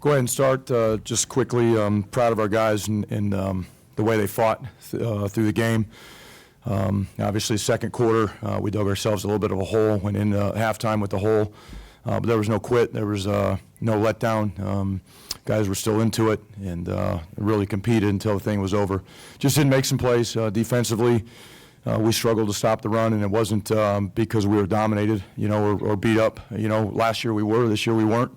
Go ahead and start. Just quickly, proud of our guys and the way they fought through the game. Obviously, second quarter, we dug ourselves a little bit of a hole, went in halftime with the hole, but there was no quit. There was no letdown. Guys were still into it and really competed until the thing was over. Just didn't make some plays defensively. We struggled to stop the run, and it wasn't because we were dominated, or beat up. Last year we were, this year we weren't.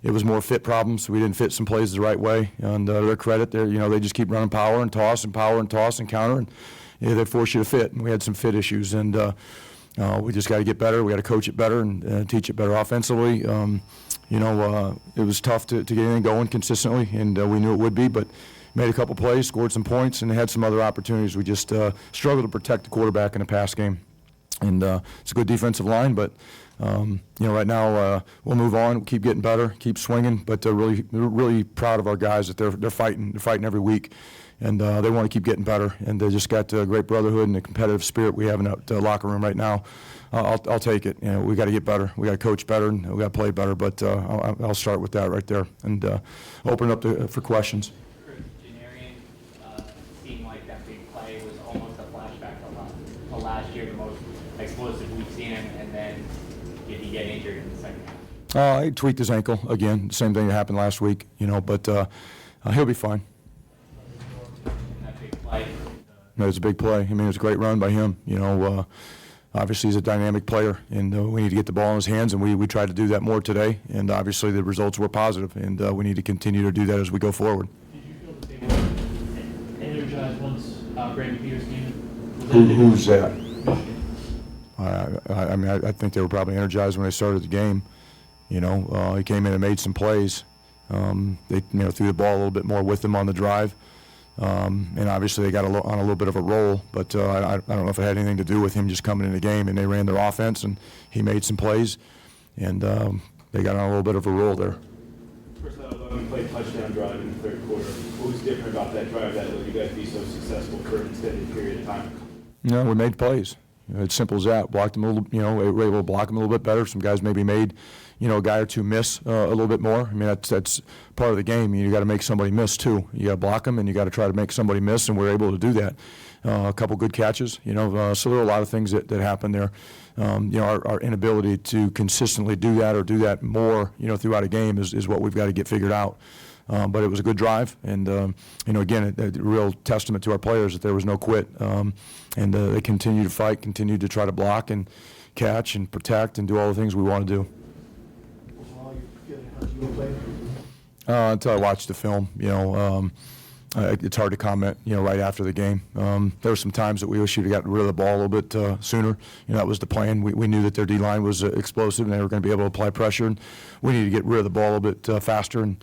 It was more fit problems. We didn't fit some plays the right way. And their credit, they just keep running power and toss and counter, and they force you to fit. And we had some fit issues, and we just got to get better. We got to coach it better and teach it better offensively. It was tough to get anything going consistently, and we knew it would be, but made a couple plays, scored some points, and had some other opportunities. We just struggled to protect the quarterback in a pass game. And it's a good defensive line, but right now we'll move on, keep getting better, keep swinging. But they're really proud of our guys that they're fighting. They're fighting every week, and they want to keep getting better. And they just got a great brotherhood and a competitive spirit we have in that locker room right now. I'll take it. We got to get better. We got to coach better, and we got to play better. But I'll start with that right there and open it up for questions. Seemed like that big play was almost a flashback to last year, the most explosive we've seen him, and then did he get injured in the second half? He tweaked his ankle again. Same thing that happened last week, but he'll be fine. And that big play. No, it was a big play. It was a great run by him. Obviously he's a dynamic player, and we need to get the ball in his hands, and we tried to do that more today. And obviously the results were positive, and we need to continue to do that as we go forward. Did you feel that they were energized once Brandon Peters came in? Who's that? Michigan. I think they were probably energized when they started the game. He came in and made some plays. They threw the ball a little bit more with him on the drive. And obviously they got on a little bit of a roll, but I don't know if it had anything to do with him just coming in the game, and they ran their offense, and he made some plays, and they got on a little bit of a roll there. First, that 11-play touchdown drive in the third quarter. What was different about that drive that let you guys be so successful for an extended period of time? We made plays. It's simple as that. Blocked them a little, we were able to block them a little bit better. Some guys maybe made, a guy or two miss a little bit more. That's part of the game. You got to make somebody miss too. You got to block them, and you got to try to make somebody miss, and we're able to do that. A couple good catches, so there were a lot of things that happened there. Our inability to consistently do that or do that more, throughout a game is what we've got to get figured out. But it was a good drive, and again, a real testament to our players that there was no quit, and they continued to fight, continued to try to block and catch and protect and do all the things we want to do. Until I watched the film, it's hard to comment, right after the game. There were some times that we wish you'd gotten rid of the ball a little bit sooner. That was the plan. We knew that their D-line was explosive, and they were going to be able to apply pressure, and we needed to get rid of the ball a little bit faster. And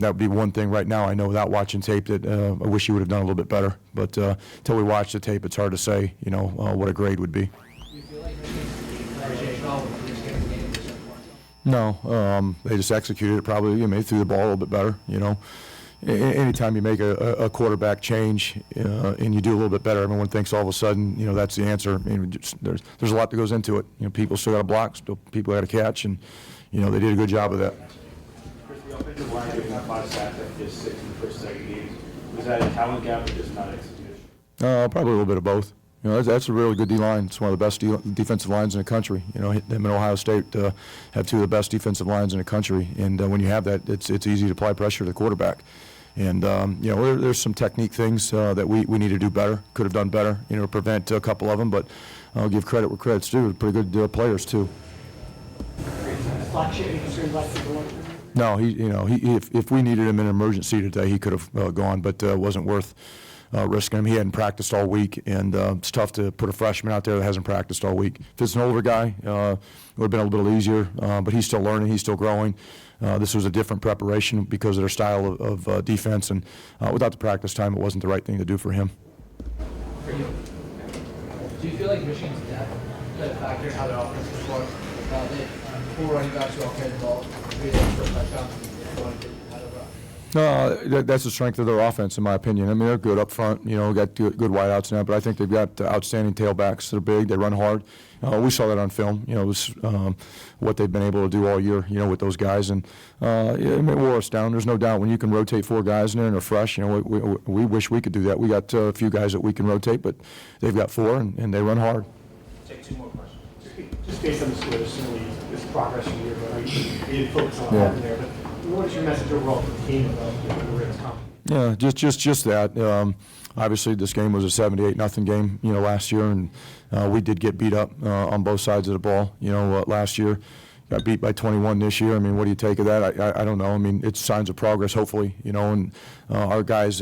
that would be one thing right now. I know without watching tape that I wish you would have done a little bit better. But until we watch the tape, it's hard to say, what a grade would be. Do you feel like at all with this game this point? No, they just executed it probably. They threw the ball a little bit better, Anytime you make a quarterback change and you do a little bit better, everyone thinks all of a sudden, that's the answer. There's a lot that goes into it. People still got to block, still people got to catch, and they did a good job of that. The offensive line giving up 5 sacks after just 6 in the first 7 games. Was that a talent gap or just not execution? Probably a little bit of both. That's a really good D-line. It's one of the best defensive lines in the country. Them and Ohio State have 2 of the best defensive lines in the country. And when you have that, it's easy to apply pressure to the quarterback. And, there's some technique things that we need to do better, could have done better, prevent a couple of them. But I'll give credit where credit's due. Pretty good players, too. No, if we needed him in an emergency today, he could have gone, but it wasn't worth risking him. He hadn't practiced all week, and it's tough to put a freshman out there that hasn't practiced all week. If it's an older guy, it would have been a little bit easier, but he's still learning, he's still growing. This was a different preparation because of their style of defense, and without the practice time, it wasn't the right thing to do for him. Do you feel like Michigan's depth played a factor in how their offense performed? They 4 running backs who all carried the ball, 3 for a touchdown, 1 didn't have a That's the strength of their offense, in my opinion. I mean, they're good up front. Got good wideouts now, but I think they've got outstanding tailbacks. They're big. They run hard. We saw that on film. It was what they've been able to do all year. With those guys, and it wore us down. There's no doubt when you can rotate 4 guys in there and they're fresh. We wish we could do that. We got a few guys that we can rotate, but they've got 4 and they run hard. Take 2 more questions. Just based on the score, there's certainly this progress from year, but you did focus on what happened there. But what is your message overall for the team about where it's come? Yeah, just that. Obviously, this game was a 78-0 game, last year, and we did get beat up on both sides of the ball, last year. Got beat by 21 this year. I mean, what do you take of that? I don't know. I mean, it's signs of progress, hopefully, and our guys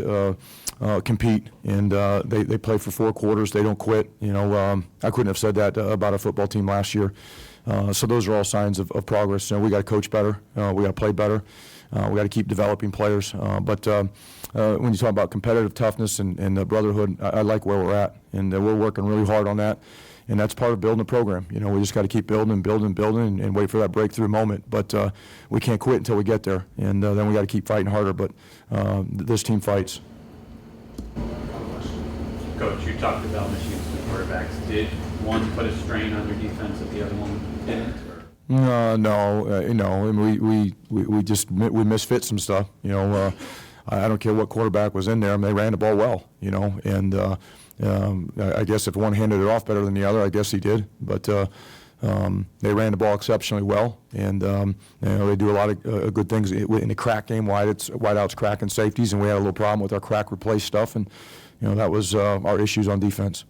compete, and they play for 4 quarters. They don't quit. I couldn't have said that about our football team last year. So those are all signs of progress. We got to coach better. We got to play better. We got to keep developing players. But when you talk about competitive toughness and the brotherhood, I like where we're at, and we're working really hard on that. And that's part of building a program. We just got to keep building and wait for that breakthrough moment. But we can't quit until we get there, and then we got to keep fighting harder. But this team fights. Coach, you talked about Michigan's quarterbacks. Did one put a strain on your defense if the other one didn't? No. And we misfit some stuff. I don't care what quarterback was in there. I mean, they ran the ball well. And I guess if one handed it off better than the other, I guess he did. But they ran the ball exceptionally well, and they do a lot of good things in the crack game. Wideouts, crack, and safeties, and we had a little problem with our crack replace stuff, and that was our issues on defense.